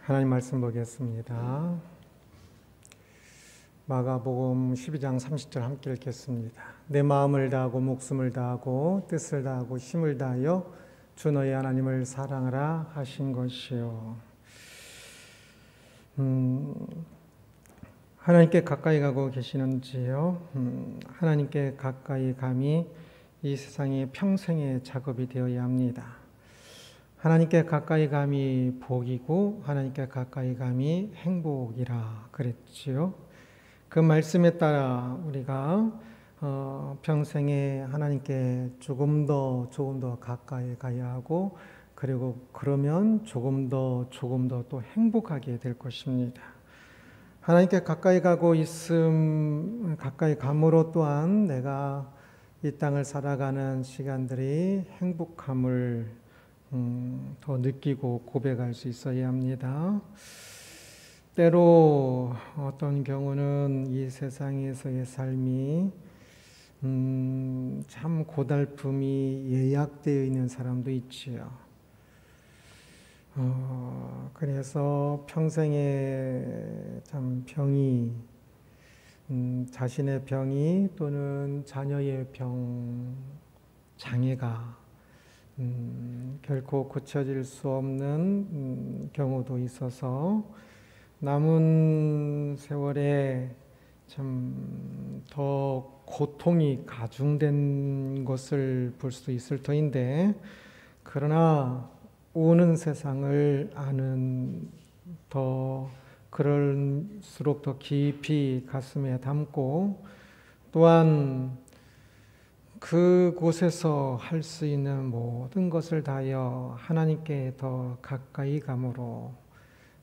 하나님 말씀 보겠습니다. 마가복음 12장 30절 함께 읽겠습니다. 내 마음을 다하고 목숨을 다하고 뜻을 다하고 힘을 다하여 주 너희 하나님을 사랑하라 하신 것이요. 하나님께 가까이 가고 계시는지요? 하나님께 가까이 감이 이 세상의 평생의 작업이 되어야 합니다. 하나님께 가까이 감이 복이고 하나님께 가까이 감이 행복이라 그랬지요. 그 말씀에 따라 우리가 평생에 하나님께 조금 더 가까이 가야 하고, 그리고 그러면 조금 더 또 행복하게 될 것입니다. 하나님께 가까이 감으로 또한 내가 이 땅을 살아가는 시간들이 행복함을 더 느끼고 고백할 수 있어야 합니다. 때로 어떤 경우는 이 세상에서의 삶이 참 고달픔이 예약되어 있는 사람도 있지요. 그래서 평생에 참 병이, 자신의 병이 또는 자녀의 장애가 결코 고쳐질 수 없는 경우도 있어서 남은 세월에 참 더 고통이 가중된 것을 볼 수도 있을 터인데, 그러나 오는 세상을 아는, 더 그럴수록 더 깊이 가슴에 담고, 또한 그곳에서 할 수 있는 모든 것을 다하여 하나님께 더 가까이 감으로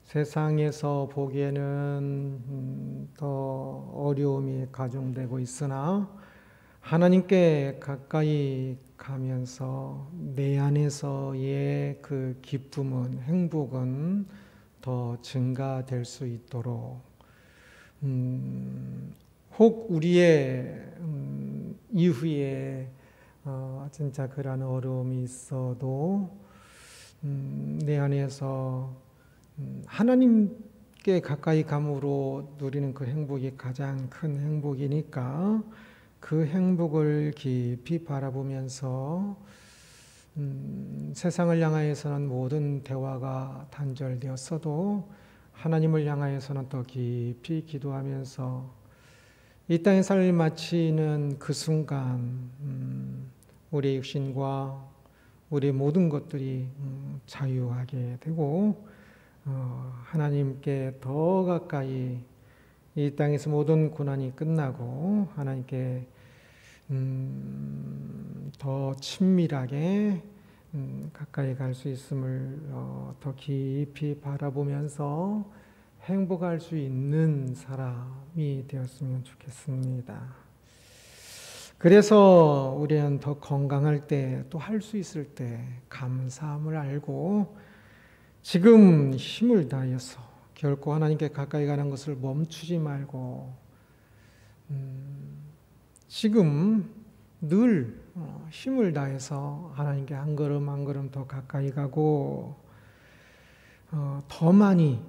세상에서 보기에는 더 어려움이 가중되고 있으나 하나님께 가까이 가면서 내 안에서의 그 기쁨은, 행복은 더 증가될 수 있도록, 혹 우리의 이후에 진짜 그러한 어려움이 있어도 내 안에서 하나님께 가까이 감으로 누리는 그 행복이 가장 큰 행복이니까 그 행복을 깊이 바라보면서 세상을 향하여서는 모든 대화가 단절되었어도 하나님을 향하여서는 더 깊이 기도하면서 이 땅의 삶을 마치는 그 순간 우리의 육신과 우리의 모든 것들이 자유하게 되고 하나님께 더 가까이, 이 땅에서 모든 고난이 끝나고 하나님께 더 친밀하게 가까이 갈 수 있음을 더 깊이 바라보면서 행복할 수 있는 사람이 되었으면 좋겠습니다. 그래서 우리는 더 건강할 때, 또 할 수 있을 때 감사함을 알고 지금 힘을 다해서 결코 하나님께 가까이 가는 것을 멈추지 말고 지금 늘 힘을 다해서 하나님께 한 걸음 한 걸음 더 가까이 가고 더 많이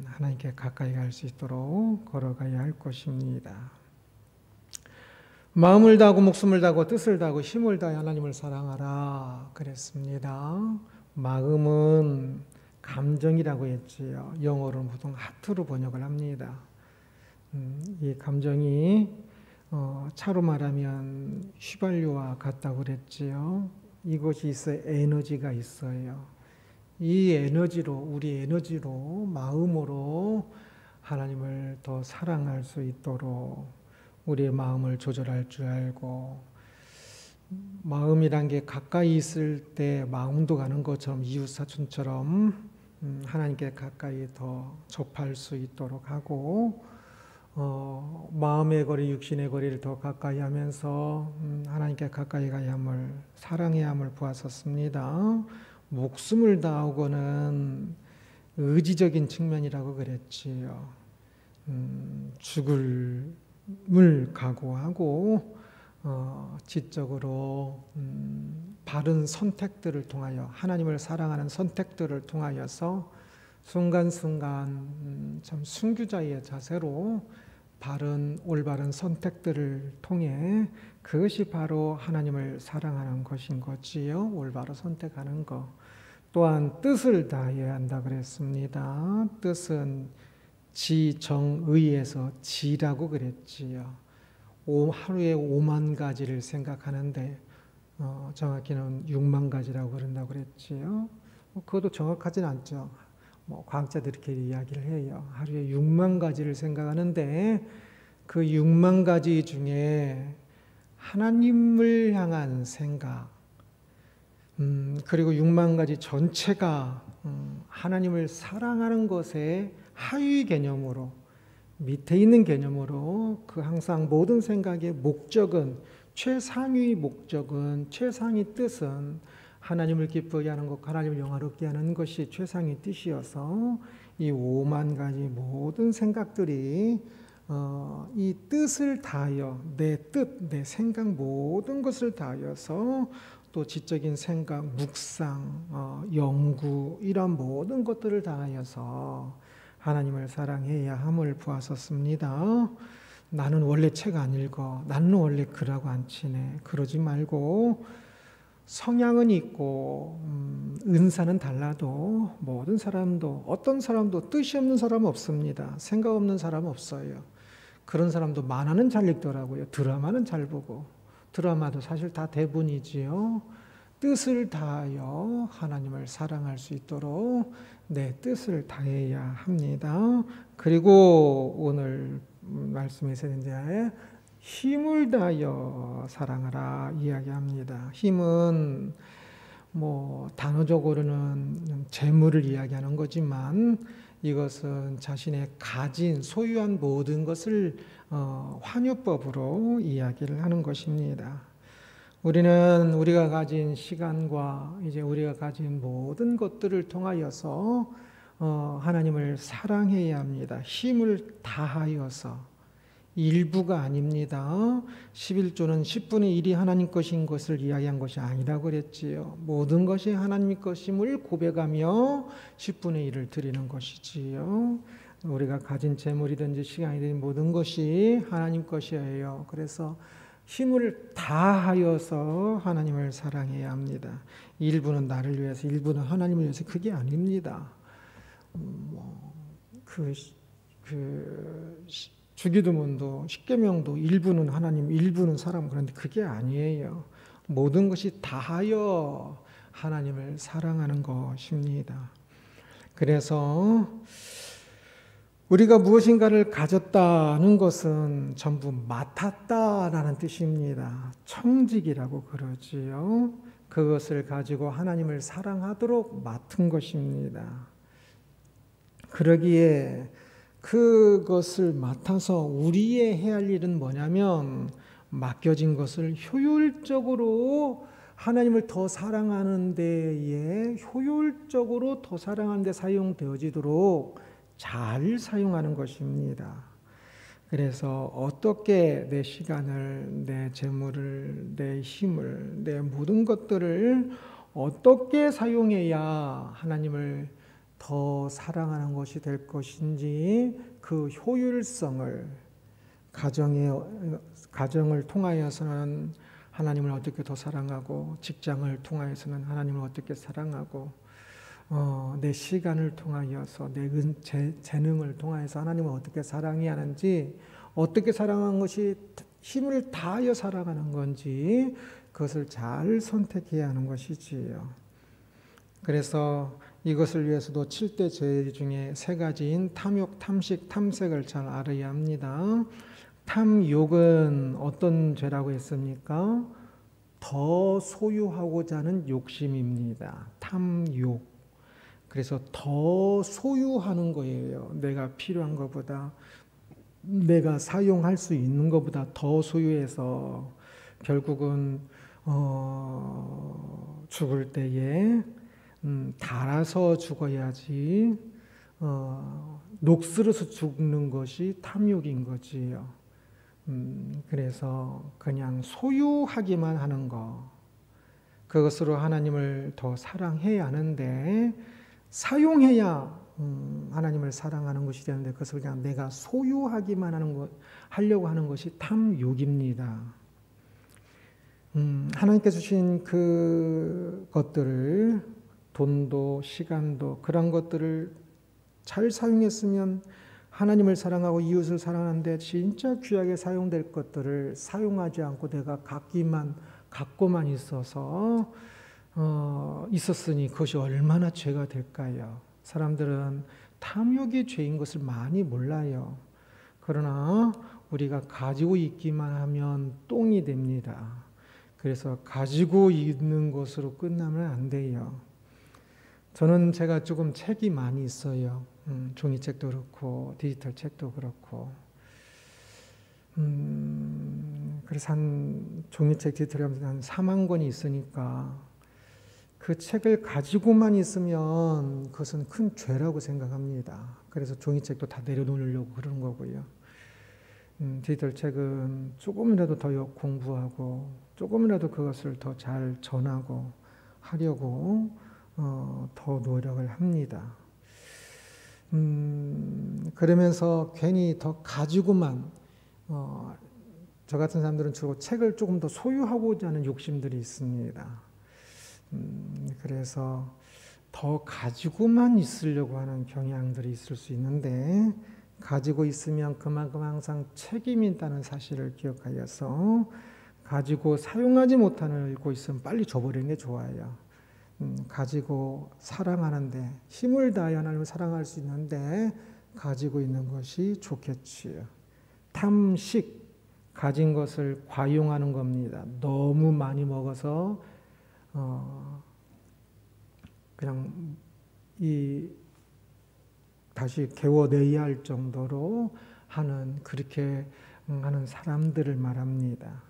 하나님께 가까이 갈 수 있도록 걸어가야 할 것입니다. 마음을 다하고 목숨을 다하고 뜻을 다하고 힘을 다해 하나님을 사랑하라 그랬습니다. 마음은 감정이라고 했지요. 영어로는 보통 하트로 번역을 합니다. 이 감정이 차로 말하면 휘발유와 같다고 그랬지요. 이것이 있어야 에너지가 있어요. 이 에너지로, 우리 에너지로, 마음으로 하나님을 더 사랑할 수 있도록 우리의 마음을 조절할 줄 알고, 마음이란 게 가까이 있을 때 마음도 가는 것처럼, 이웃사촌처럼 하나님께 가까이 더 접할 수 있도록 하고, 마음의 거리, 육신의 거리를 더 가까이 하면서 하나님께 가까이 가야 함을, 사랑해야 함을 보았었습니다. 목숨을 다하고는 의지적인 측면이라고 그랬지요. 죽음을 각오하고 지적으로 바른 선택들을 통하여, 하나님을 사랑하는 선택들을 통하여서 순간순간 참 순교자의 자세로 올바른 선택들을 통해 그것이 바로 하나님을 사랑하는 것인 거지요. 올바로 선택하는 것. 또한 뜻을 다해야 한다 그랬습니다. 뜻은 지정의에서 지라고 그랬지요. 하루에 5만 가지를 생각하는데 정확히는 6만 가지라고 그런다고 그랬지요. 그것도 정확하진 않죠. 과학자들이 이렇게 이야기를 해요. 하루에 6만 가지를 생각하는데 그 6만 가지 중에 하나님을 향한 생각, 그리고 6만 가지 전체가 하나님을 사랑하는 것의 하위 개념으로, 밑에 있는 개념으로 그 항상 모든 생각의 목적은, 최상위 목적은, 최상위 뜻은 하나님을 기쁘게 하는 것, 하나님을 영화롭게 하는 것이 최상위 뜻이어서 이 5만 가지 모든 생각들이 이 뜻을 다하여 내 뜻, 내 생각 모든 것을 다하여서 또 지적인 생각, 묵상, 연구 이런 모든 것들을 다하여서 하나님을 사랑해야 함을 보았었습니다. 나는 원래 책 안 읽어. 나는 원래 글하고 안 친해. 그러지 말고 성향은 있고 은사는 달라도 모든 사람도 어떤 사람도 뜻이 없는 사람은 없습니다. 생각 없는 사람은 없어요. 그런 사람도 만화는 잘 읽더라고요. 드라마는 잘 보고. 드라마도 사실 다 대본이지요. 뜻을 다하여 하나님을 사랑할 수 있도록 내 뜻을 다해야 합니다. 그리고 오늘 말씀에서 이제 힘을 다하여 사랑하라 이야기합니다. 힘은 단어적으로는 재물을 이야기하는 거지만 이것은 자신의 가진 소유한 모든 것을 환유법으로 이야기를 하는 것입니다. 우리는 우리가 가진 시간과 이제 우리가 가진 모든 것들을 통하여서 하나님을 사랑해야 합니다. 힘을 다하여서. 일부가 아닙니다. 11조는 10분의 1이 하나님 것인 것을 이야기한 것이 아니라고 그랬지요. 모든 것이 하나님 것임을 고백하며 10분의 1을 드리는 것이지요. 우리가 가진 재물이든지 시간이든지 모든 것이 하나님 것이에요. 그래서 힘을 다하여서 하나님을 사랑해야 합니다. 일부는 나를 위해서, 일부는 하나님을 위해서. 그게 아닙니다. 주기도문도 십계명도 일부는 하나님, 일부는 사람, 그런데 그게 아니에요. 모든 것이 다하여 하나님을 사랑하는 것입니다. 그래서 우리가 무엇인가를 가졌다는 것은 전부 맡았다라는 뜻입니다. 청직이라고 그러지요. 그것을 가지고 하나님을 사랑하도록 맡은 것입니다. 그러기에 그것을 맡아서 우리의 해야 할 일은 뭐냐면 맡겨진 것을 효율적으로 하나님을 더 사랑하는 데에 효율적으로 더 사랑하는 데 사용되어지도록 잘 사용하는 것입니다. 그래서 어떻게 내 시간을, 내 재물을, 내 힘을, 내 모든 것들을 어떻게 사용해야 하나님을 더 사랑하는 것이 될 것인지 그 효율성을 가정을 통하여서는 하나님을 어떻게 더 사랑하고 직장을 통하여서는 하나님을 어떻게 사랑하고 내 시간을 통하여서 내 재능을 통하여서 하나님을 어떻게 사랑해야 하는지 어떻게 사랑하는 것이 힘을 다하여 사랑하는 건지 그것을 잘 선택해야 하는 것이지요. 그래서 이것을 위해서도 7대 죄 중에 3가지인 탐욕, 탐식, 탐색을 잘 알아야 합니다. 탐욕은 어떤 죄라고 했습니까? 더 소유하고자 하는 욕심입니다. 탐욕. 그래서 더 소유하는 거예요. 내가 필요한 것보다, 내가 사용할 수 있는 것보다 더 소유해서 결국은 죽을 때에 달아서 죽어야지 녹슬어서 죽는 것이 탐욕인 거지요. 그래서 그냥 소유하기만 하는 것, 그것으로 하나님을 더 사랑해야 하는데 사용해야 하나님을 사랑하는 것이 되는데 그것을 그냥 내가 소유하기만 하려고 하는 것이 탐욕입니다. 하나님께 주신 그 것들을, 돈도 시간도 그런 것들을 잘 사용했으면 하나님을 사랑하고 이웃을 사랑하는데 진짜 귀하게 사용될 것들을 사용하지 않고 내가 갖고만 있었으니 그것이 얼마나 죄가 될까요? 사람들은 탐욕이 죄인 것을 많이 몰라요. 그러나 우리가 가지고 있기만 하면 똥이 됩니다. 그래서 가지고 있는 것으로 끝나면 안 돼요. 저는 제가 조금 책이 많이 있어요. 종이책도 그렇고 디지털 책도 그렇고. 그래서 한 종이책 디지털이 한 4만 권이 있으니까 그 책을 가지고만 있으면 그것은 큰 죄라고 생각합니다. 그래서 종이책도 다 내려놓으려고 그러는 거고요. 디지털 책은 조금이라도 더 공부하고 조금이라도 그것을 더 잘 전하고 하려고 더 노력을 합니다. 그러면서 괜히 더 가지고만 저 같은 사람들은 주로 책을 조금 더 소유하고자 하는 욕심들이 있습니다. 그래서 더 가지고만 있으려고 하는 경향들이 있을 수 있는데 가지고 있으면 그만큼 항상 책임이 있다는 사실을 기억하여서 가지고 사용하지 못하고 있으면 빨리 줘버리는 게 좋아요. 가지고 사랑하는데 힘을 다하여 하나님을 사랑할 수 있는데 가지고 있는 것이 좋겠지요. 탐식, 가진 것을 과용하는 겁니다. 너무 많이 먹어서 그냥 다시 개워내야 할 정도로 그렇게 하는 사람들을 말합니다.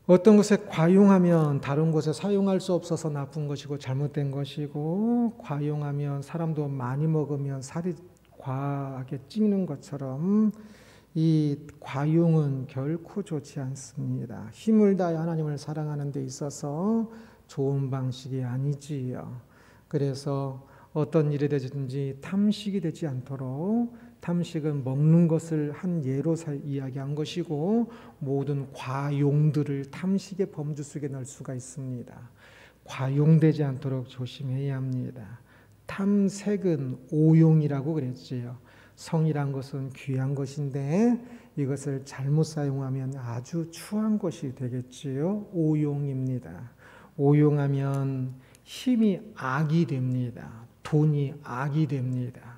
어떤 것에 과용하면 다른 곳에 사용할 수 없어서 나쁜 것이고 잘못된 것이고, 과용하면 사람도 많이 먹으면 살이 과하게 찌는 것처럼 이 과용은 결코 좋지 않습니다. 힘을 다해 하나님을 사랑하는 데 있어서 좋은 방식이 아니지요. 그래서 어떤 일이 되든지 탐식이 되지 않도록, 탐식은 먹는 것을 한 예로 이야기한 것이고 모든 과용들을 탐식의 범주 속에 넣을 수가 있습니다. 과용되지 않도록 조심해야 합니다. 탐색은 오용이라고 그랬지요. 성이란 것은 귀한 것인데 이것을 잘못 사용하면 아주 추한 것이 되겠지요. 오용입니다. 오용하면 힘이 악이 됩니다. 돈이 악이 됩니다.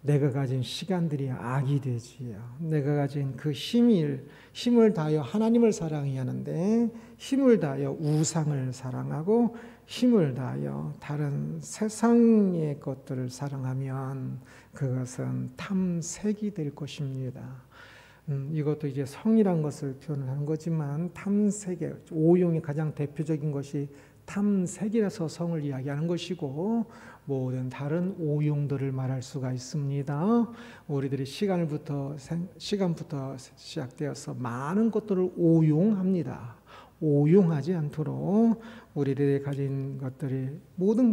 내가 가진 시간들이 악이 되지요. 내가 가진 그 힘을 다하여 하나님을 사랑해야 하는데 힘을 다하여 우상을 사랑하고 힘을 다하여 다른 세상의 것들을 사랑하면 그것은 탐색이 될 것입니다. 이것도 이제 성이란 것을 표현하는 거지만 탐색의 오용의 가장 대표적인 것이 탐색이라서 성을 이야기하는 것이고 모든 다른 오용들을 말할 수가 있습니다. 우리들이 시간부터 시작되어서 많은 것들을 오용합니다. 오용하지 않도록 우리들이 가진 것들이 모든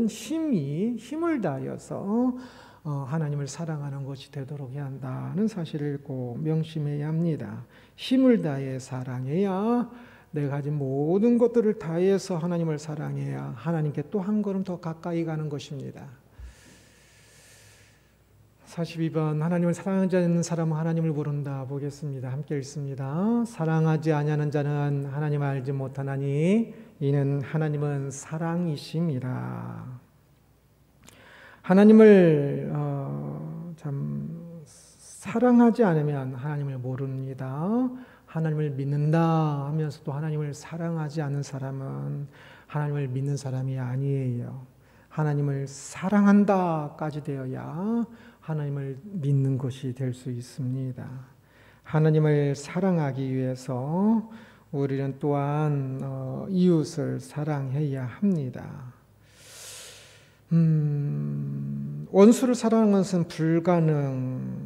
힘을 다하여서 하나님을 사랑하는 것이 되도록 해야 한다는 사실을 꼭 명심해야 합니다. 힘을 다해 사랑해야, 내가 가진 모든 것들을 다해서 하나님을 사랑해야 하나님께 또 한 걸음 더 가까이 가는 것입니다. 42번 하나님을 사랑하지 않는 사람은 하나님을 모른다. 보겠습니다. 함께 읽습니다. 사랑하지 아니하는 자는 하나님을 알지 못하나니 이는 하나님은 사랑이심이라. 하나님을 사랑하지 않으면 하나님을 모릅니다. 하나님을 믿는다 하면서도 하나님을 사랑하지 않는 사람은 하나님을 믿는 사람이 아니에요. 하나님을 사랑한다까지 되어야 하나님을 믿는 것이 될 수 있습니다. 하나님을 사랑하기 위해서 우리는 또한 이웃을 사랑해야 합니다. 원수를 사랑하는 것은 불가능처럼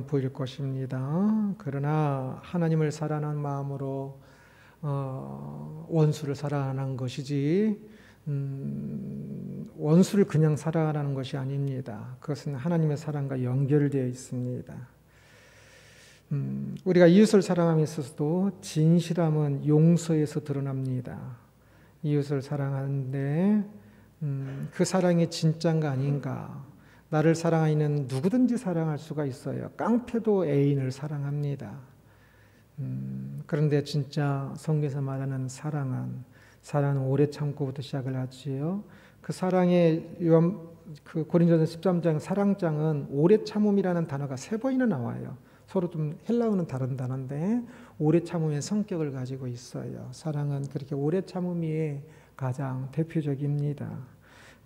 보일 것입니다. 그러나 하나님을 사랑하는 마음으로 원수를 사랑하는 것이지 원수를 그냥 사랑하라는 것이 아닙니다. 그것은 하나님의 사랑과 연결되어 있습니다. 우리가 이웃을 사랑함에 있어서도 진실함은 용서에서 드러납니다. 이웃을 사랑하는데 그 사랑이 진짜인가 아닌가. 나를 사랑하는 누구든지 사랑할 수가 있어요. 깡패도 애인을 사랑합니다. 그런데 진짜 성경에서 말하는 사랑은 오래 참고부터 시작을 하지요. 그 사랑의 그 고린도전서 13장 사랑장은 오래 참음이라는 단어가 3번이나 나와요. 서로 좀 헬라어는 다른 단어인데 오래 참음의 성격을 가지고 있어요. 사랑은 그렇게 오래 참음이 가장 대표적입니다.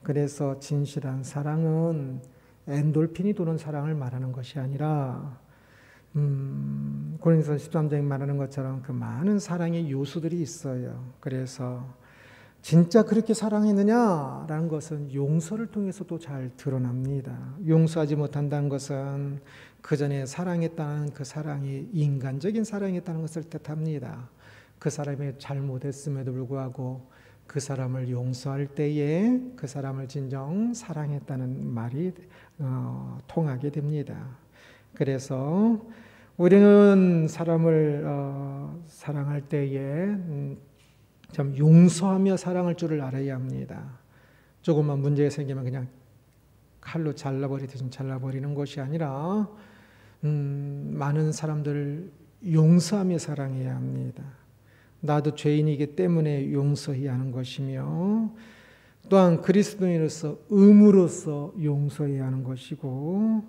그래서 진실한 사랑은 엔돌핀이 도는 사랑을 말하는 것이 아니라 고린도전서 13장에 말하는 것처럼 그 많은 사랑의 요소들이 있어요. 그래서 진짜 그렇게 사랑했느냐라는 것은 용서를 통해서도 잘 드러납니다. 용서하지 못한다는 것은 그 전에 사랑했다는 그 사랑이 인간적인 사랑이었다는 것을 뜻합니다. 그 사람이 잘못했음에도 불구하고 그 사람을 용서할 때에 그 사람을 진정 사랑했다는 말이 통하게 됩니다. 그래서 우리는 사람을 사랑할 때에 참 용서하며 사랑할 줄을 알아야 합니다. 조금만 문제가 생기면 그냥 칼로 잘라버리듯이 잘라버리는 것이 아니라 많은 사람들을 용서하며 사랑해야 합니다. 나도 죄인이기 때문에 용서해야 하는 것이며 또한 그리스도인으로서 의무로서 용서해야 하는 것이고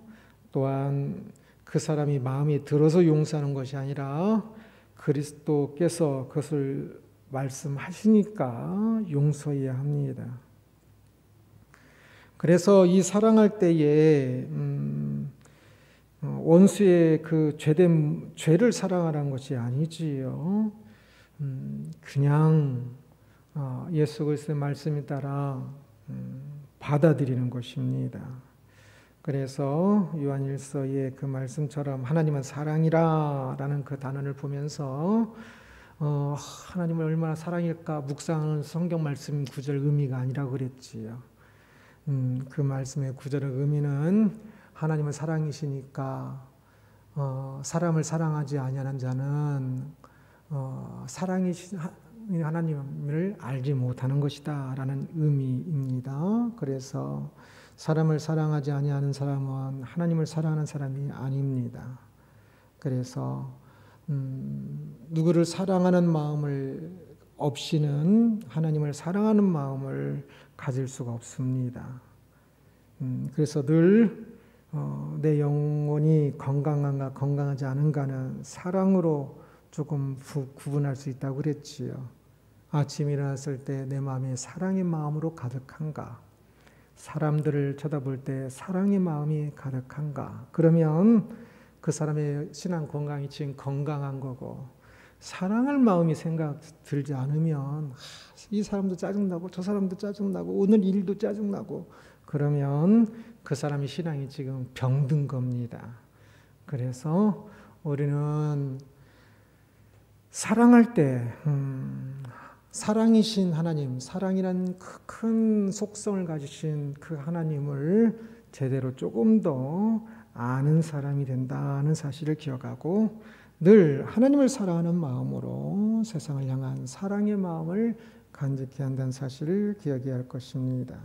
또한 그 사람이 마음에 들어서 용서하는 것이 아니라 그리스도께서 그것을 말씀하시니까 용서해야 합니다. 그래서 이 사랑할 때에 원수의 그 죄를 사랑하라는 것이 아니지요. 그냥 예수 그리스도의 말씀에 따라 받아들이는 것입니다. 그래서 요한일서의 그 말씀처럼 하나님은 사랑이라라는 그 단어를 보면서 하나님을 얼마나 사랑일까 묵상하는 성경 말씀 구절 의미가 아니라고 그랬지요. 그 말씀의 구절의 의미는 하나님은 사랑이시니까 사람을 사랑하지 아니하는 자는 사랑이신 하나님을 알지 못하는 것이다 라는 의미입니다. 그래서 사람을 사랑하지 아니하는 사람은 하나님을 사랑하는 사람이 아닙니다. 그래서 누구를 사랑하는 마음을 없이는 하나님을 사랑하는 마음을 가질 수가 없습니다. 그래서 늘 내 영혼이 건강한가 건강하지 않은가는 사랑으로 조금 구분할 수 있다고 그랬지요. 아침 일어났을 때 내 마음이 사랑의 마음으로 가득한가, 사람들을 쳐다볼 때 사랑의 마음이 가득한가, 그러면 그 사람의 신앙 건강이 지금 건강한 거고, 사랑할 마음이 생각 들지 않으면 이 사람도 짜증나고 저 사람도 짜증나고 오늘 일도 짜증나고 그러면 그 사람의 신앙이 지금 병든 겁니다. 그래서 우리는 사랑할 때 사랑이신 하나님, 사랑이란 큰 속성을 가지신 그 하나님을 제대로 조금 더 아는 사람이 된다는 사실을 기억하고 늘 하나님을 사랑하는 마음으로 세상을 향한 사랑의 마음을 간직해야 한다는 사실을 기억해야 할 것입니다.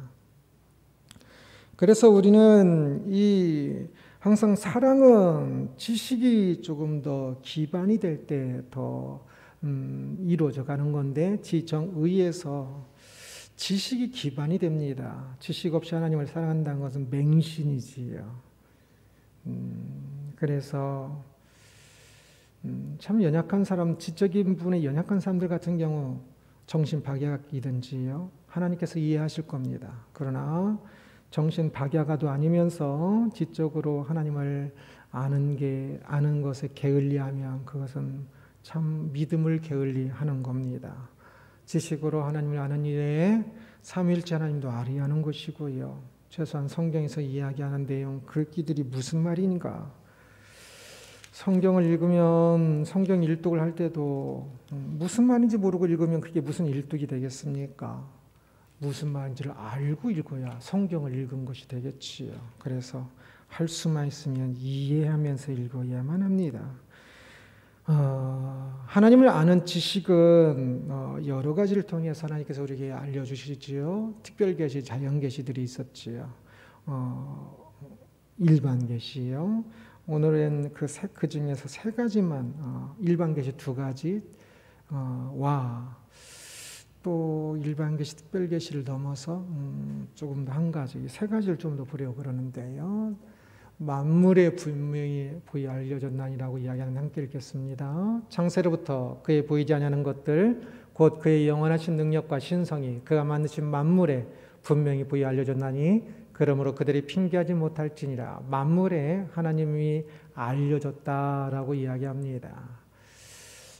그래서 우리는 항상 사랑은 지식이 조금 더 기반이 될 때 더 이루어져 가는 건데 지정의에서 지식이 기반이 됩니다. 지식 없이 하나님을 사랑한다는 것은 맹신이지요. 그래서 참 연약한 사람, 지적인 분의 연약한 사람들 같은 경우 정신박약이든지요, 하나님께서 이해하실 겁니다. 그러나 정신박약아도 아니면서 지적으로 하나님을 아는 것에 게을리하면 그것은 참 믿음을 게을리하는 겁니다. 지식으로 하나님을 아는 일에 삼위일체 하나님도 아리하는 것이고요. 최소한 성경에서 이야기하는 내용, 글귀들이 무슨 말인가? 성경을 읽으면 성경 일독을 할 때도 무슨 말인지 모르고 읽으면 그게 무슨 일독이 되겠습니까? 무슨 말인지를 알고 읽어야 성경을 읽은 것이 되겠지요. 그래서 할 수만 있으면 이해하면서 읽어야만 합니다. 하나님을 아는 지식은 여러 가지를 통해서 하나님께서 우리에게 알려주시지요. 특별 계시, 자연 계시들이 있었지요. 일반 계시요. 오늘은 그 중에서 세 가지만, 일반 계시 두 가지 또 일반 계시, 특별 계시를 넘어서 조금 더 한 가지, 세 가지를 좀 더 보려고 그러는데요. 만물의 분명히 보이 알려졌나니라고 이야기하는 함께 읽겠습니다. 창세로부터 그의 보이지 아니하는 것들 곧 그의 영원하신 능력과 신성이 그가 만드신 만물에 분명히 보이 알려졌나니 그러므로 그들이 핑계하지 못할지니라. 만물에 하나님이 알려졌다라고 이야기합니다.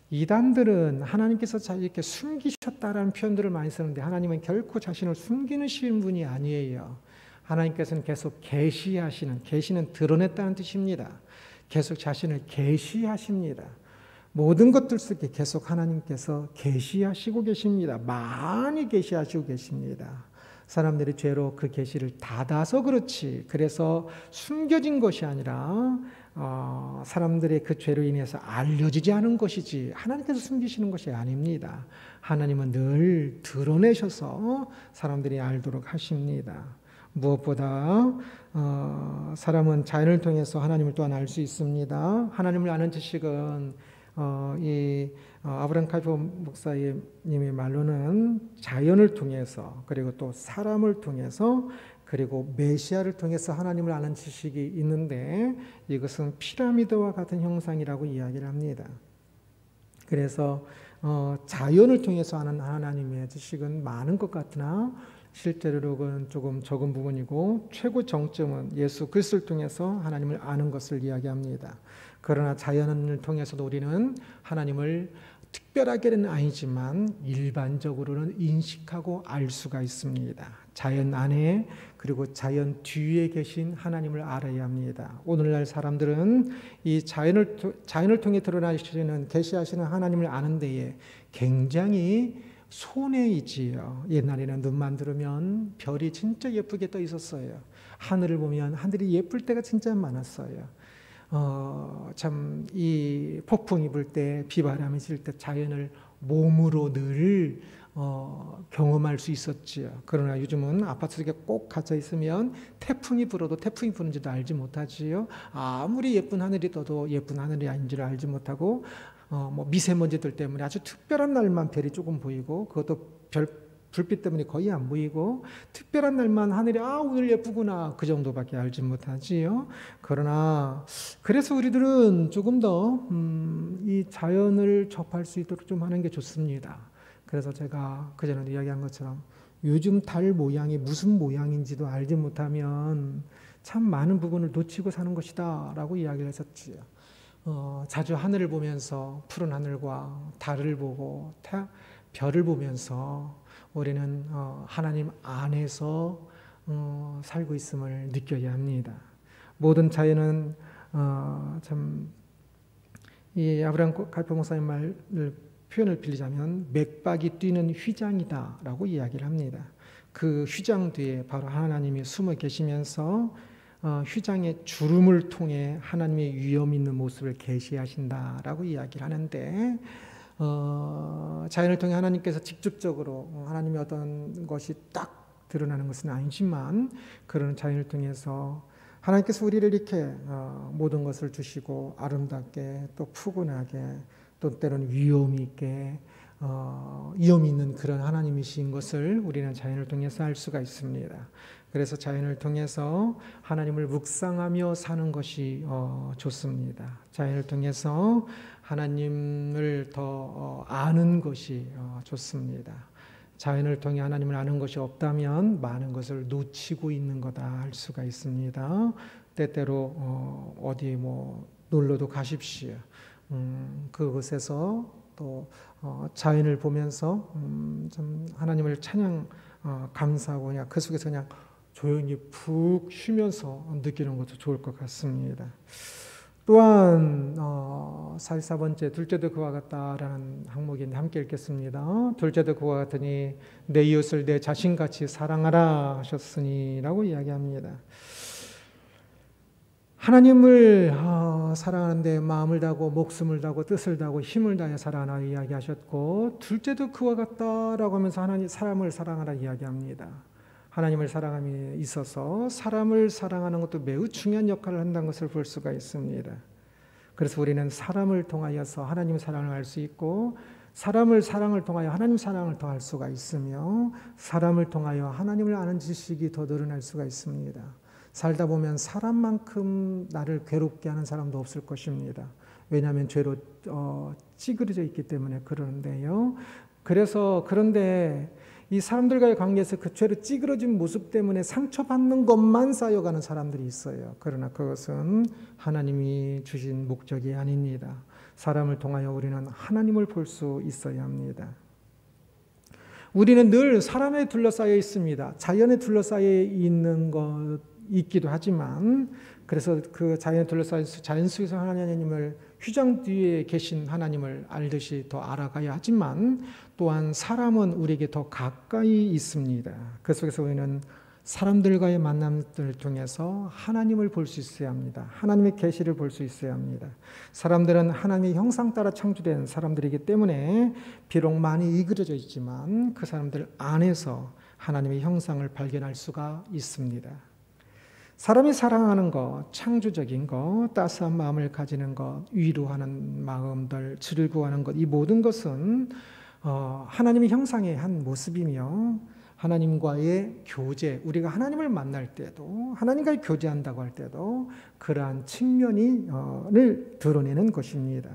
이단들은 하나님께서 이렇게 숨기셨다라는 표현들을 많이 쓰는데 하나님은 결코 자신을 숨기는 분이 아니에요. 하나님께서는 계속 계시하시는, 계시는 드러냈다는 뜻입니다. 계속 자신을 계시하십니다. 모든 것들 속에 계속 하나님께서 계시하시고 계십니다. 많이 계시하시고 계십니다. 사람들이 죄로 그 계시를 닫아서 그렇지, 그래서 숨겨진 것이 아니라 사람들의 그 죄로 인해서 알려지지 않은 것이지 하나님께서 숨기시는 것이 아닙니다. 하나님은 늘 드러내셔서 사람들이 알도록 하십니다. 무엇보다 사람은 자연을 통해서 하나님을 또한 알 수 있습니다. 하나님을 아는 지식은 아브라함 카이퍼 목사님의 말로는 자연을 통해서, 그리고 또 사람을 통해서, 그리고 메시아를 통해서 하나님을 아는 지식이 있는데 이것은 피라미드와 같은 형상이라고 이야기를 합니다. 그래서 자연을 통해서 아는 하나님의 지식은 많은 것 같으나 실제로는 조금 적은 부분이고 최고 정점은 예수 그리스도를 통해서 하나님을 아는 것을 이야기합니다. 그러나 자연을 통해서도 우리는 하나님을 특별하게는 아니지만 일반적으로는 인식하고 알 수가 있습니다. 자연 안에 그리고 자연 뒤에 계신 하나님을 알아야 합니다. 오늘날 사람들은 이 자연을 통해 드러나시는 계시하시는 하나님을 아는 데에 굉장히 손해이지요. 옛날에는 눈만 들으면 별이 진짜 예쁘게 떠 있었어요. 하늘을 보면 하늘이 예쁠 때가 진짜 많았어요. 참 이 폭풍이 불 때, 비바람이 칠 때 자연을 몸으로 늘 경험할 수 있었지요. 그러나 요즘은 아파트 속에 꼭 갇혀 있으면 태풍이 불어도 태풍이 부는지도 알지 못하지요. 아무리 예쁜 하늘이 떠도 예쁜 하늘이 아닌지를 알지 못하고 미세먼지들 때문에 아주 특별한 날만 별이 조금 보이고, 그것도 불빛 때문에 거의 안 보이고, 특별한 날만 하늘이 오늘 예쁘구나 그 정도밖에 알지 못하지요. 그러나 그래서 우리들은 조금 더 이 자연을 접할 수 있도록 좀 하는 게 좋습니다. 그래서 제가 그전에도 이야기한 것처럼 요즘 달 모양이 무슨 모양인지도 알지 못하면 참 많은 부분을 놓치고 사는 것이다 라고 이야기를 했었지요. 자주 하늘을 보면서, 푸른 하늘과 달을 보고 별을 보면서 우리는 하나님 안에서 살고 있음을 느껴야 합니다. 모든 자연은 참 이 아브라함 카이퍼 목사님 말을 표현을 빌리자면 맥박이 뛰는 휘장이다라고 이야기를 합니다. 그 휘장 뒤에 바로 하나님이 숨어 계시면서 휘장의 주름을 통해 하나님의 위엄 있는 모습을 계시하신다라고 이야기를 하는데, 자연을 통해 하나님께서 직접적으로 하나님의 어떤 것이 딱 드러나는 것은 아니지만, 그런 자연을 통해서 하나님께서 우리를 이렇게 모든 것을 주시고 아름답게 또 푸근하게 또 때로는 위엄 있게 위엄 있는 그런 하나님이신 것을 우리는 자연을 통해서 알 수가 있습니다. 그래서 자연을 통해서 하나님을 묵상하며 사는 것이 좋습니다. 자연을 통해서 하나님을 더 아는 것이 좋습니다. 자연을 통해 하나님을 아는 것이 없다면 많은 것을 놓치고 있는 거다 할 수가 있습니다. 때때로 어디 놀러도 가십시오. 그곳에서 또 자연을 보면서 좀 하나님을 찬양 감사하고 그냥 그 속에서 그냥 조용히 푹 쉬면서 느끼는 것도 좋을 것 같습니다. 또한 44번째 둘째도 그와 같다라는 항목인데 함께 읽겠습니다. 둘째도 그와 같으니 내 이웃을 내 자신같이 사랑하라 하셨으니라고 이야기합니다. 하나님을 사랑하는데 마음을 다하고 목숨을 다하고 뜻을 다하고 힘을 다해 사랑하라 이야기하셨고, 둘째도 그와 같다라고 하면서 하나님 사람을 사랑하라 이야기합니다. 하나님을 사랑함에 있어서 사람을 사랑하는 것도 매우 중요한 역할을 한다는 것을 볼 수가 있습니다. 그래서 우리는 사람을 통하여서 하나님 사랑을 알 수 있고, 사랑을 통하여 하나님 사랑을 더 할 수가 있으며, 사람을 통하여 하나님을 아는 지식이 더 늘어날 수가 있습니다. 살다 보면 사람만큼 나를 괴롭게 하는 사람도 없을 것입니다. 왜냐하면 죄로 찌그러져 있기 때문에 그러는데요. 그런데 이 사람들과의 관계에서 그 죄로 찌그러진 모습 때문에 상처받는 것만 쌓여가는 사람들이 있어요. 그러나 그것은 하나님이 주신 목적이 아닙니다. 사람을 통하여 우리는 하나님을 볼 수 있어야 합니다. 우리는 늘 사람에 둘러싸여 있습니다. 자연에 둘러싸여 있는 것 있기도 하지만, 그래서 그 자연에 둘러싸여 자연 속에서 하나님을 휘장 뒤에 계신 하나님을 알듯이 더 알아가야 하지만, 또한 사람은 우리에게 더 가까이 있습니다. 그 속에서 우리는 사람들과의 만남들을 통해서 하나님을 볼 수 있어야 합니다. 하나님의 계시를 볼 수 있어야 합니다. 사람들은 하나님의 형상 따라 창조된 사람들이기 때문에 비록 많이 이그러져 있지만 그 사람들 안에서 하나님의 형상을 발견할 수가 있습니다. 사람이 사랑하는 것, 창조적인 것, 따스한 마음을 가지는 것, 위로하는 마음들, 즐거워하는 것, 이 모든 것은 하나님의 형상의 한 모습이며, 하나님과의 교제, 우리가 하나님을 만날 때도, 하나님과의 교제한다고 할 때도 그러한 측면을 드러내는 것입니다.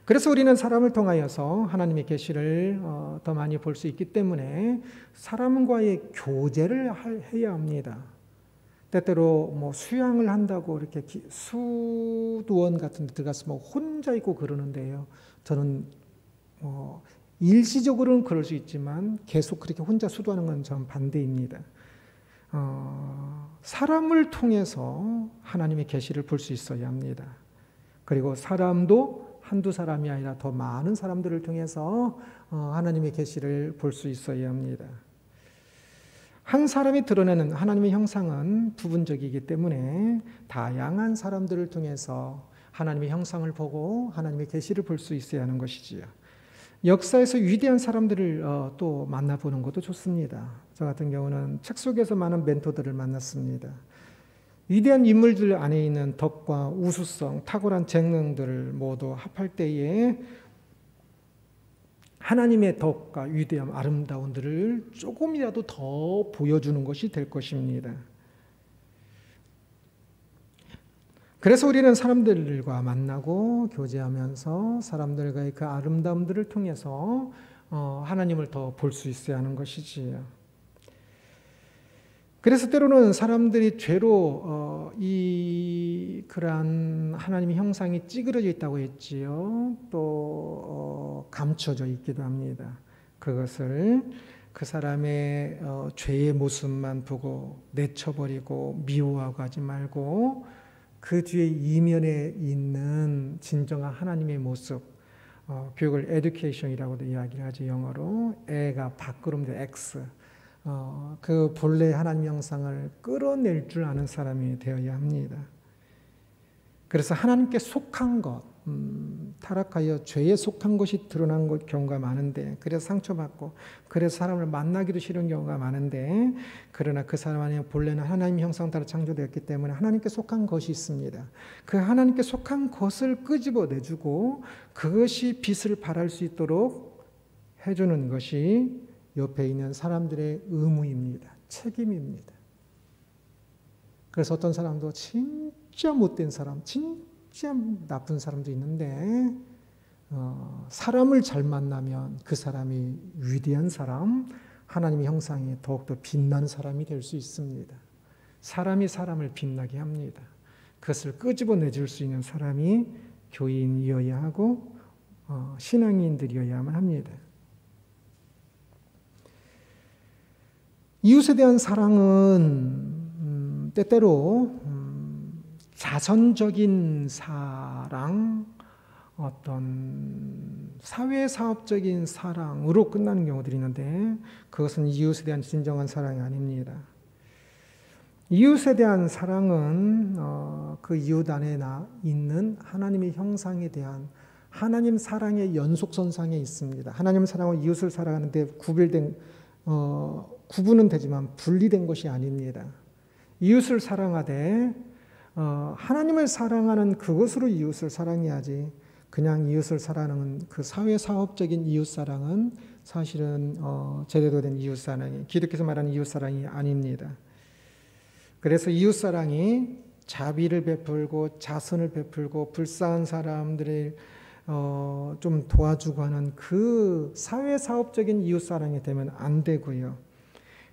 그래서 우리는 사람을 통하여서 하나님의 계시를 더 많이 볼 수 있기 때문에 사람과의 교제를 해야 합니다. 때때로 수양을 한다고 이렇게 수도원 같은 데 들어가서 혼자 있고 그러는데요. 저는 일시적으로는 그럴 수 있지만 계속 그렇게 혼자 수도하는 건 전 반대입니다. 사람을 통해서 하나님의 계시를 볼 수 있어야 합니다. 그리고 사람도 한두 사람이 아니라 더 많은 사람들을 통해서 하나님의 계시를 볼 수 있어야 합니다. 한 사람이 드러내는 하나님의 형상은 부분적이기 때문에 다양한 사람들을 통해서 하나님의 형상을 보고 하나님의 계시를 볼 수 있어야 하는 것이지요. 역사에서 위대한 사람들을 또 만나보는 것도 좋습니다. 저 같은 경우는 책 속에서 많은 멘토들을 만났습니다. 위대한 인물들 안에 있는 덕과 우수성, 탁월한 재능들을 모두 합할 때에 하나님의 덕과 위대함, 아름다움들을 조금이라도 더 보여주는 것이 될 것입니다. 그래서 우리는 사람들과 만나고 교제하면서 사람들과의 그 아름다움들을 통해서 하나님을 더 볼 수 있어야 하는 것이지요. 그래서 때로는 사람들이 죄로 그러한 하나님의 형상이 찌그러져 있다고 했지요. 또 감춰져 있기도 합니다. 그것을 그 사람의 죄의 모습만 보고 내쳐버리고 미워하고 하지 말고 그 뒤에 이면에 있는 진정한 하나님의 모습, 교육을 education이라고도 이야기를 하죠. 영어로 애가 밖으로인데 X, 그 본래 하나님 형상을 끌어낼 줄 아는 사람이 되어야 합니다. 그래서 하나님께 속한 것, 타락하여 죄에 속한 것이 드러난 경우가 많은데, 그래서 상처받고 그래서 사람을 만나기도 싫은 경우가 많은데, 그러나 그 사람 안에 본래는 하나님 형상 따라 창조되었기 때문에 하나님께 속한 것이 있습니다. 그 하나님께 속한 것을 끄집어내주고 그것이 빛을 발할 수 있도록 해주는 것이 옆에 있는 사람들의 의무입니다. 책임입니다. 그래서 어떤 사람도 진짜 못된 사람, 진짜 나쁜 사람도 있는데 사람을 잘 만나면 그 사람이 위대한 사람, 하나님의 형상이 더욱더 빛나는 사람이 될 수 있습니다. 사람이 사람을 빛나게 합니다. 그것을 끄집어내줄 수 있는 사람이 교인이어야 하고 신앙인들이어야만 합니다. 이웃에 대한 사랑은 때때로 자선적인 사랑, 어떤 사회사업적인 사랑으로 끝나는 경우들이 있는데 그것은 이웃에 대한 진정한 사랑이 아닙니다. 이웃에 대한 사랑은 그 이웃 안에 있는 하나님의 형상에 대한 하나님 사랑의 연속선상에 있습니다. 하나님 사랑과 이웃을 사랑하는데 구분은 되지만 분리된 것이 아닙니다. 이웃을 사랑하되 하나님을 사랑하는 그것으로 이웃을 사랑해야지 그냥 이웃을 사랑하는 그 사회사업적인 이웃사랑은 사실은 제대로 된 이웃사랑이 기독교에서 말하는 이웃사랑이 아닙니다. 그래서 이웃사랑이 자비를 베풀고 자선을 베풀고 불쌍한 사람들을 좀 도와주고 하는 그 사회사업적인 이웃사랑이 되면 안 되고요.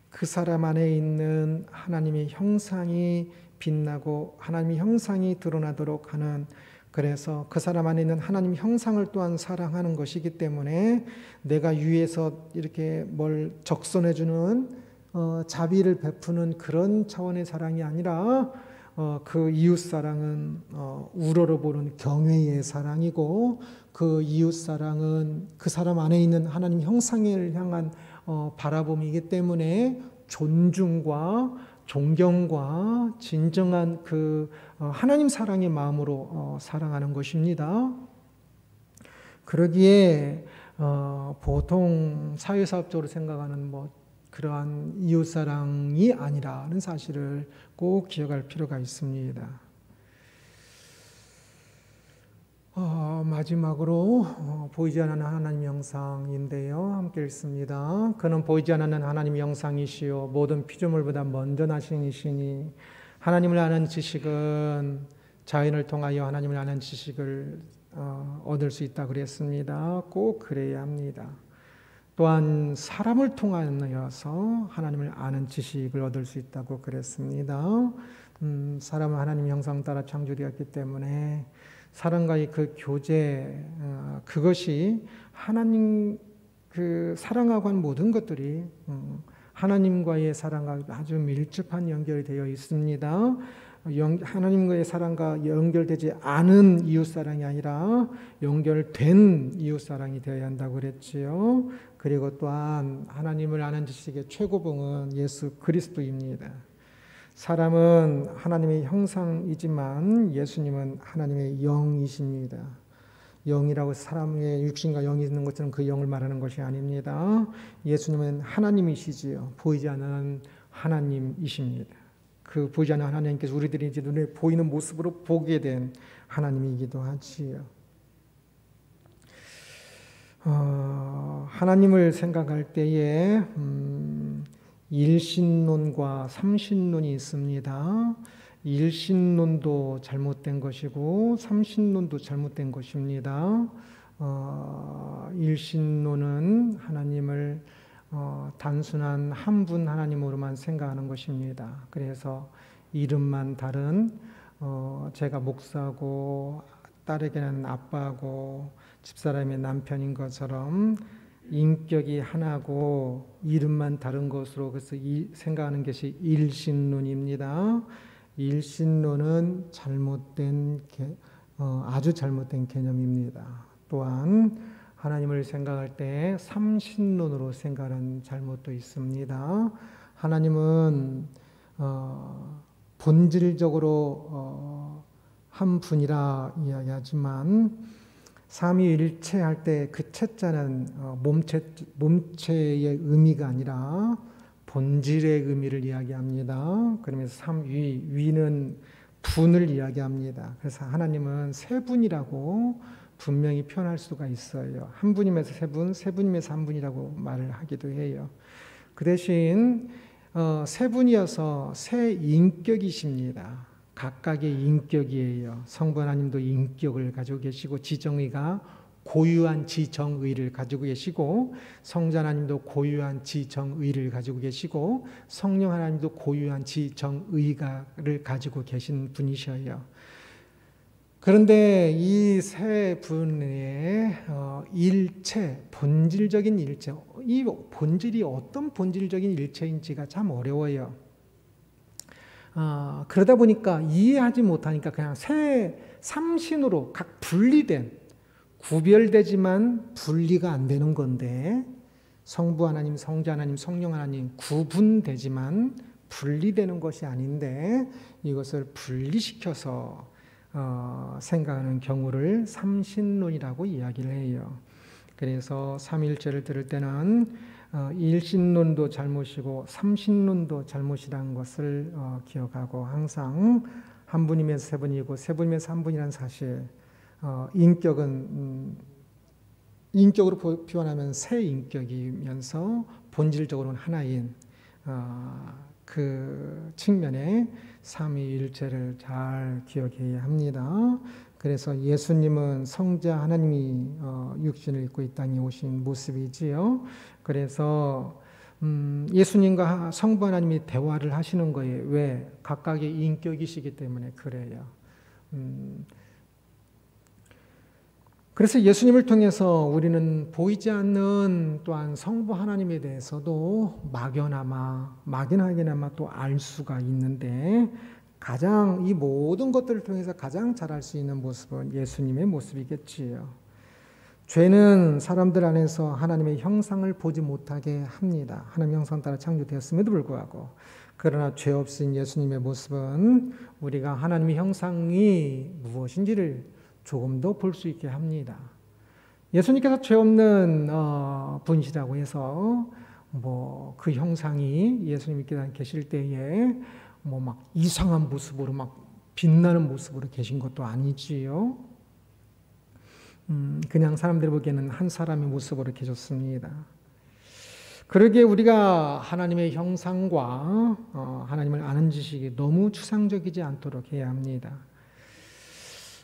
그 사람 안에 있는 하나님의 형상이 빛나고 하나님의 형상이 드러나도록 하는 그래서 그 사람 안에 있는 하나님 형상을 또한 사랑하는 것이기 때문에 내가 위에서 이렇게 뭘 적선해주는 자비를 베푸는 그런 차원의 사랑이 아니라 그 이웃 사랑은 우러러보는 경외의 사랑이고 그 이웃 사랑은 그 사람 안에 있는 하나님 형상을 향한 바라봄이기 때문에 존중과 존경과 진정한 그 하나님 사랑의 마음으로 사랑하는 것입니다. 그러기에 보통 사회사업적으로 생각하는 그러한 이웃사랑이 아니라는 사실을 꼭 기억할 필요가 있습니다. 마지막으로 보이지 않는 하나님 형상인데요. 함께 읽습니다. 그는 보이지 않는 하나님 형상이시요 모든 피조물보다 먼저 나신 이시니 하나님을 아는 지식은 자연을 통하여 하나님을 아는 지식을 얻을 수 있다 그랬습니다. 꼭 그래야 합니다. 또한 사람을 통하여서 하나님을 아는 지식을 얻을 수 있다고 그랬습니다. 사람은 하나님 형상 따라 창조되었기 때문에 사람과의 그 교제 그것이 하나님 그 사랑하고 한 모든 것들이 하나님과의 사랑과 아주 밀접한 연결이 되어 있습니다. 하나님과의 사랑과 연결되지 않은 이웃사랑이 아니라 연결된 이웃사랑이 되어야 한다고 그랬지요. 그리고 또한 하나님을 아는 지식의 최고봉은 예수 그리스도입니다. 사람은 하나님의 형상이지만 예수님은 하나님의 영이십니다. 영이라고 사람의 육신과 영이 있는 것처럼 그 영을 말하는 것이 아닙니다. 예수님은 하나님이시지요. 보이지 않는 하나님이십니다. 그 보이지 않는 하나님께서 우리들이 이제 눈에 보이는 모습으로 보게 된 하나님이기도 하지요. 하나님을 생각할 때에 일신론과 삼신론이 있습니다. 일신론도 잘못된 것이고 삼신론도 잘못된 것입니다. 일신론은 하나님을 단순한 한 분 하나님으로만 생각하는 것입니다. 그래서 이름만 다른 제가 목사고 딸에게는 아빠고 집사람의 남편인 것처럼 인격이 하나고 이름만 다른 것으로 그래서 생각하는 것이 일신론입니다. 일신론은 아주 잘못된 개념입니다. 또한 하나님을 생각할 때 삼신론으로 생각하는 잘못도 있습니다. 하나님은 본질적으로 한 분이라 이야기하지만 삼위일체할 때 그 체자는 몸체의 의미가 아니라 본질의 의미를 이야기합니다. 그러면서 위는 분을 이야기합니다. 그래서 하나님은 세 분이라고 분명히 표현할 수가 있어요. 한 분임에서 세 분, 세 분임에서 한 분이라고 말을 하기도 해요. 그 대신 세 분이어서 세 인격이십니다. 각각의 인격이에요. 성부 하나님도 인격을 가지고 계시고 지정의가 고유한 지정의를 가지고 계시고 성자 하나님도 고유한 지정의를 가지고 계시고 성령 하나님도 고유한 지정의를 가지고 계신 분이셔요. 그런데 이 세 분의 일체, 본질적인 일체, 이 본질이 어떤 본질적인 일체인지가 참 어려워요. 그러다 보니까 이해하지 못하니까 그냥 새 삼신으로 각 분리된, 구별되지만 분리가 안 되는 건데, 성부 하나님, 성자 하나님, 성령 하나님 구분되지만 분리되는 것이 아닌데 이것을 분리시켜서 생각하는 경우를 삼신론이라고 이야기를 해요. 그래서 삼일체를 들을 때는 일신론도 잘못이고 삼신론도 잘못이라는 것을 기억하고, 항상 한 분이면서 세 분이고 세 분이면서 한 분이라는 사실, 인격은 인격으로 표현하면 세 인격이면서 본질적으로는 하나인 그 측면에 삼위일체를 잘 기억해야 합니다. 그래서 예수님은 성자 하나님이 육신을 입고 이 땅에 오신 모습이지요. 그래서 예수님과 성부 하나님이 대화를 하시는 거예요. 왜? 각각의 인격이시기 때문에 그래요. 그래서 예수님을 통해서 우리는 보이지 않는 또한 성부 하나님에 대해서도 막연하게나마 또 알 수가 있는데, 가장 이 모든 것들을 통해서 가장 잘 알 수 있는 모습은 예수님의 모습이겠지요. 죄는 사람들 안에서 하나님의 형상을 보지 못하게 합니다. 하나님의 형상 따라 창조되었음에도 불구하고. 그러나 죄 없인 예수님의 모습은 우리가 하나님의 형상이 무엇인지를 조금 더 볼 수 있게 합니다. 예수님께서 죄 없는 분이시라고 해서 그 형상이 예수님께서 계실 때에 막 이상한 모습으로 막 빛나는 모습으로 계신 것도 아니지요. 그냥 사람들이 보기에는 한 사람의 모습으로 계셨습니다. 그러기에 우리가 하나님의 형상과 하나님을 아는 지식이 너무 추상적이지 않도록 해야 합니다.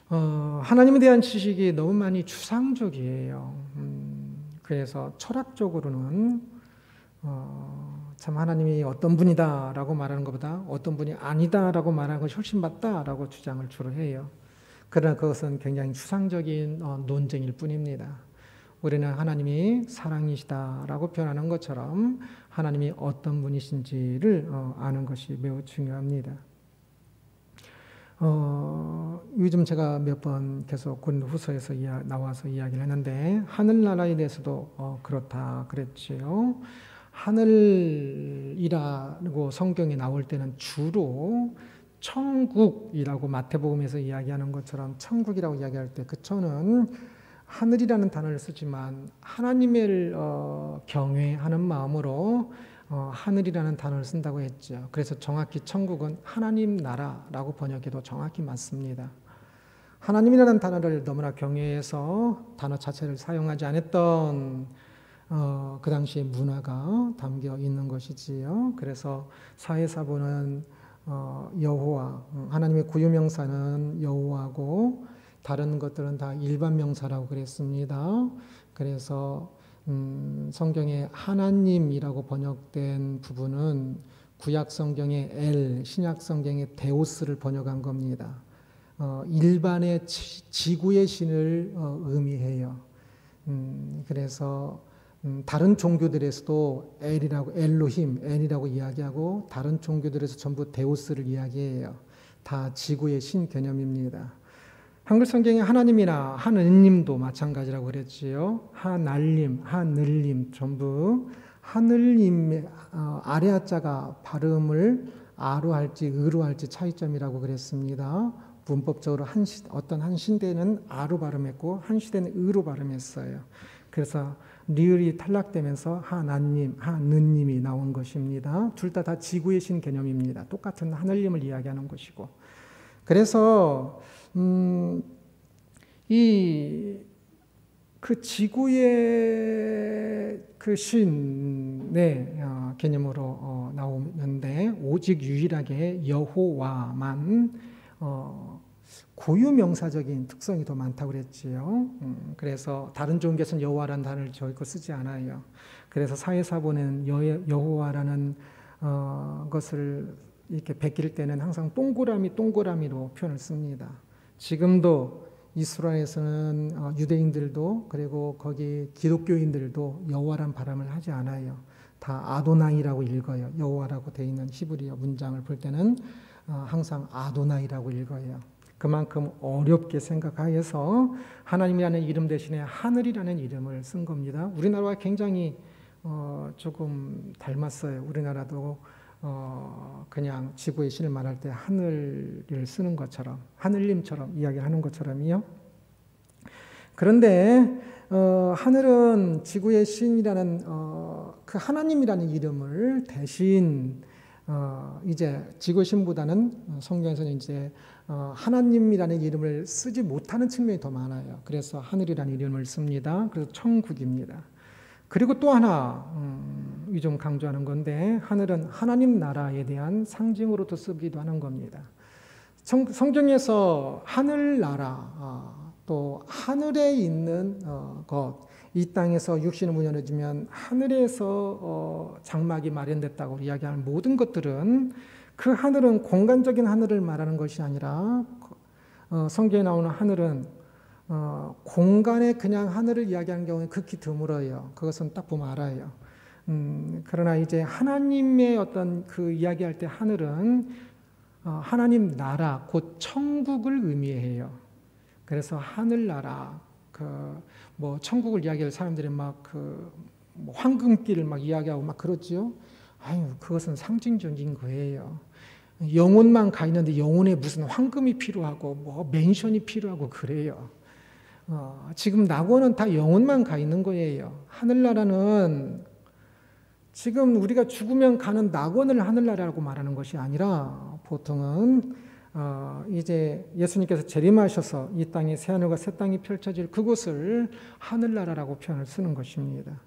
하나님에 대한 지식이 너무 많이 추상적이에요. 그래서 철학적으로는 참 하나님이 어떤 분이다라고 말하는 것보다 어떤 분이 아니다라고 말하는 것이 훨씬 맞다라고 주장을 주로 해요. 그러나 그것은 굉장히 추상적인 논쟁일 뿐입니다. 우리는 하나님이 사랑이시다라고 표현하는 것처럼 하나님이 어떤 분이신지를 아는 것이 매우 중요합니다. 요즘 제가 몇 번 계속 고린도후서에서 나와서 이야기를 했는데, 하늘나라에 대해서도 그렇다 그랬지요. 하늘이라고 성경에 나올 때는 주로 천국이라고 마태복음에서 이야기하는 것처럼 천국이라고 이야기할 때 그 천은 하늘이라는 단어를 쓰지만 하나님을 경외하는 마음으로 하늘이라는 단어를 쓴다고 했죠. 그래서 정확히 천국은 하나님 나라라고 번역해도 정확히 맞습니다. 하나님이라는 단어를 너무나 경외해서 단어 자체를 사용하지 않았던 그 당시의 문화가 담겨 있는 것이지요. 그래서 사회사본은 여호와, 하나님의 구유명사는 여호와고 다른 것들은 다 일반 명사라고 그랬습니다. 그래서 성경에 하나님이라고 번역된 부분은 구약 성경의 엘, 신약 성경의 데오스를 번역한 겁니다. 일반의 지구의 신을 의미해요. 그래서 다른 종교들에서도 엘이라고 이야기하고, 다른 종교들에서 전부 데오스를 이야기해요. 다 지구의 신 개념입니다. 한글 성경에 하나님이나 하느님도 마찬가지라고 그랬지요. 하날님, 하늘님 전부 하늘님, 아래 하자가 발음을 아로 할지 으로 할지 차이점이라고 그랬습니다. 문법적으로 어떤 한 신대는 아로 발음했고 한 시대는 으로 발음했어요. 그래서 리을이 탈락되면서 하나님, 하느님이 나온 것입니다. 둘 다 지구의 신 개념입니다. 똑같은 하늘님을 이야기하는 것이고. 그래서 그 지구의 그 신의 개념으로 나오는데, 오직 유일하게 여호와만 고유명사적인 특성이 더 많다고 그랬지요. 그래서 다른 종교에서는 여호와라는 단어를 저희거 쓰지 않아요. 그래서 사회사본은 여호와라는 것을 이렇게 베낄 때는 항상 동그라미로 표현을 씁니다. 지금도 이스라엘에서는 유대인들도 그리고 거기 기독교인들도 여호와란 발음을 하지 않아요. 다 아도나이라고 읽어요. 여호와라고 되어 있는 히브리어 문장을 볼 때는 항상 아도나이라고 읽어요. 그만큼 어렵게 생각하여서 하나님이라는 이름 대신에 하늘이라는 이름을 쓴 겁니다. 우리나라와 굉장히 조금 닮았어요. 우리나라도 그냥 지구의 신을 말할 때 하늘을 쓰는 것처럼, 하늘님처럼 이야기하는 것처럼요. 그런데 하늘은 지구의 신이라는 그 하나님이라는 이름을 대신 이제 지구의 신보다는 성경에서는 이제 하나님이라는 이름을 쓰지 못하는 측면이 더 많아요. 그래서 하늘이라는 이름을 씁니다. 그래서 천국입니다. 그리고 또 하나 이 좀 강조하는 건데, 하늘은 하나님 나라에 대한 상징으로도 쓰기도 하는 겁니다. 성경에서 하늘나라, 또 하늘에 있는 것, 이 땅에서 육신을 문여주면 하늘에서 장막이 마련됐다고 이야기하는 모든 것들은, 그 하늘은 공간적인 하늘을 말하는 것이 아니라 성경에 나오는 하늘은 공간에 그냥 하늘을 이야기하는 경우에 극히 드물어요. 그것은 딱 보면 알아요. 그러나 이제 하나님의 어떤 그 이야기할 때 하늘은 하나님 나라, 곧 천국을 의미해요. 그래서 하늘나라, 뭐 천국을 이야기할 사람들이 막 뭐 황금길을 막 이야기하고 막 그러지요. 아유, 그것은 상징적인 거예요. 영혼만 가 있는데 영혼에 무슨 황금이 필요하고 뭐 맨션이 필요하고 그래요. 지금 낙원은 다 영혼만 가 있는 거예요. 하늘나라는 지금 우리가 죽으면 가는 낙원을 하늘나라라고 말하는 것이 아니라, 보통은 이제 예수님께서 재림하셔서 이 땅에 새하늘과 새 땅이 펼쳐질 그곳을 하늘나라라고 표현을 쓰는 것입니다.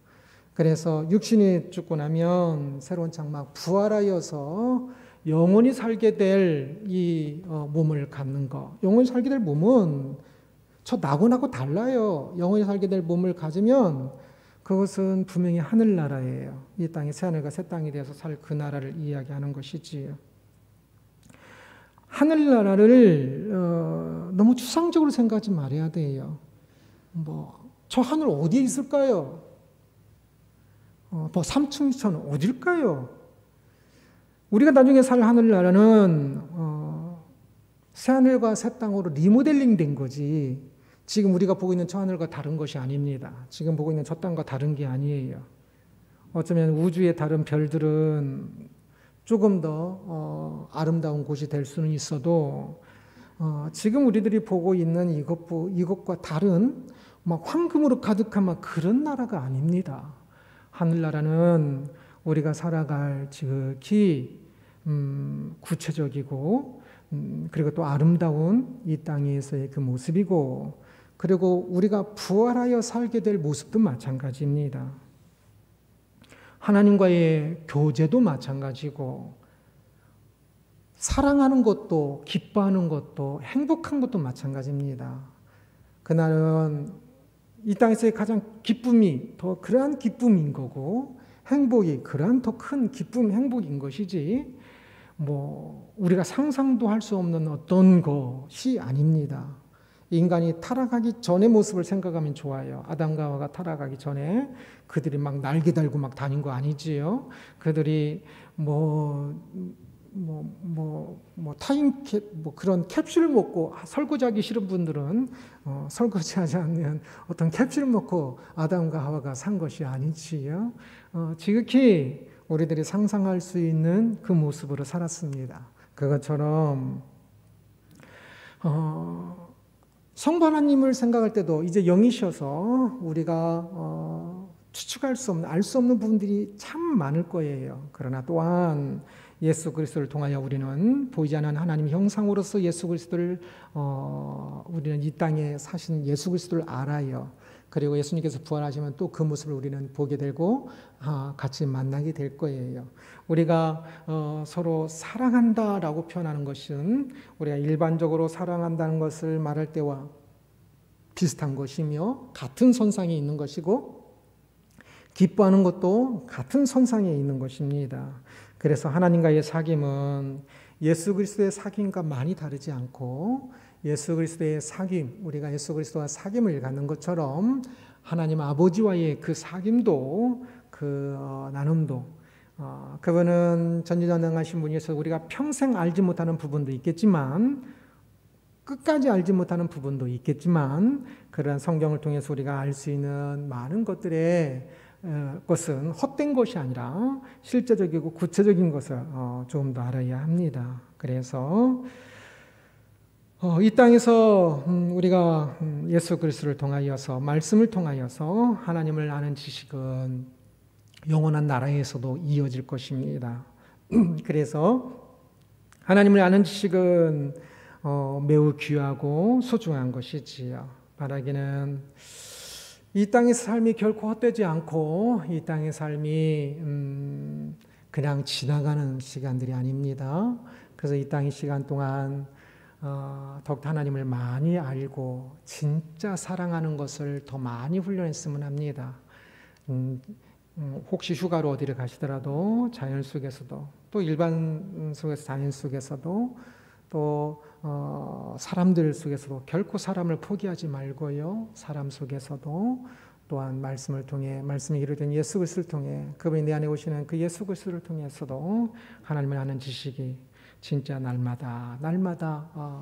그래서 육신이 죽고 나면 새로운 장막, 부활하여서 영원히 살게 될 이 몸을 갖는 것, 영원히 살게 될 몸은 저 낙원하고 달라요. 영원히 살게 될 몸을 가지면 그것은 분명히 하늘나라예요. 이 땅이 새하늘과 새 땅이 되어서 살 그 나라를 이야기하는 것이지요. 하늘나라를 너무 추상적으로 생각하지 말아야 돼요. 저 하늘 어디에 있을까요? 뭐 삼층천 어딜까요? 우리가 나중에 살 하늘나라는 새하늘과 새 땅으로 리모델링 된 거지, 지금 우리가 보고 있는 저 하늘과 다른 것이 아닙니다. 지금 보고 있는 저 땅과 다른 게 아니에요. 어쩌면 우주의 다른 별들은 조금 더 아름다운 곳이 될 수는 있어도 지금 우리들이 보고 있는 이것과 다른 막 황금으로 가득한 막 그런 나라가 아닙니다. 하늘나라는 우리가 살아갈 지극히 구체적이고 그리고 또 아름다운 이 땅에서의 그 모습이고, 그리고 우리가 부활하여 살게 될 모습도 마찬가지입니다. 하나님과의 교제도 마찬가지고, 사랑하는 것도 기뻐하는 것도 행복한 것도 마찬가지입니다. 그날은 이 땅에서의 가장 기쁨이 더 그러한 기쁨인 거고, 행복이 그러한 더 큰 기쁨, 행복인 것이지, 뭐 우리가 상상도 할 수 없는 어떤 것이 아닙니다. 인간이 타락하기 전의 모습을 생각하면 좋아요. 아담과 하와가 타락하기 전에 그들이 막 날개 달고 막 다닌 거 아니지요? 그들이 그런 캡슐 먹고, 설거지하기 싫은 분들은 설거지하지 않는 어떤 캡슐 먹고 아담과 하와가 산 것이 아니지요. 지극히 우리들이 상상할 수 있는 그 모습으로 살았습니다. 그것처럼 성부 하나님을 생각할 때도 이제 영이셔서 우리가 추측할 수 없는, 알 수 없는 부분들이 참 많을 거예요. 그러나 또한 예수 그리스도를 통하여 우리는 보이지 않는 하나님 형상으로서 예수 그리스도를 우리는 이 땅에 사신 예수 그리스도를 알아요. 그리고 예수님께서 부활하시면 또 그 모습을 우리는 보게 되고 같이 만나게 될 거예요. 우리가 서로 사랑한다라고 표현하는 것은 우리가 일반적으로 사랑한다는 것을 말할 때와 비슷한 것이며 같은 선상에 있는 것이고, 기뻐하는 것도 같은 선상에 있는 것입니다. 그래서 하나님과의 사귐은 예수 그리스도의 사귐과 많이 다르지 않고, 예수 그리스도의 사귐, 우리가 예수 그리스도와 사귐을 갖는 것처럼 하나님 아버지와의 그 사귐도, 그 나눔도 그분은 전지전능하신 분이어서 우리가 평생 알지 못하는 부분도 있겠지만, 끝까지 알지 못하는 부분도 있겠지만, 그런 성경을 통해서 우리가 알 수 있는 많은 것은 헛된 것이 아니라 실제적이고 구체적인 것을 조금 더 알아야 합니다. 그래서 이 땅에서 우리가 예수 그리스도를 통하여서, 말씀을 통하여서 하나님을 아는 지식은 영원한 나라에서도 이어질 것입니다. 그래서 하나님을 아는 지식은 매우 귀하고 소중한 것이지요. 바라기는 이 땅의 삶이 결코 헛되지 않고, 이 땅의 삶이 그냥 지나가는 시간들이 아닙니다. 그래서 이 땅의 시간 동안 더욱 하나님을 많이 알고 진짜 사랑하는 것을 더 많이 훈련했으면 합니다. 혹시 휴가로 어디를 가시더라도 자연 속에서도, 또 일반 속에서 자연 속에서도, 또 사람들 속에서도 결코 사람을 포기하지 말고요. 사람 속에서도 또한 말씀을 통해, 말씀이 이루어진 예수 그리스도를 통해, 그분이 내 안에 오시는 그 예수 그리스도를 통해서도 하나님을 아는 지식이 진짜 날마다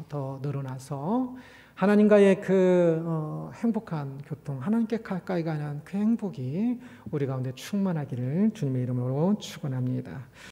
더 늘어나서 하나님과의 그 행복한 교통, 하나님께 가까이 가는 그 행복이 우리 가운데 충만하기를 주님의 이름으로 축원합니다.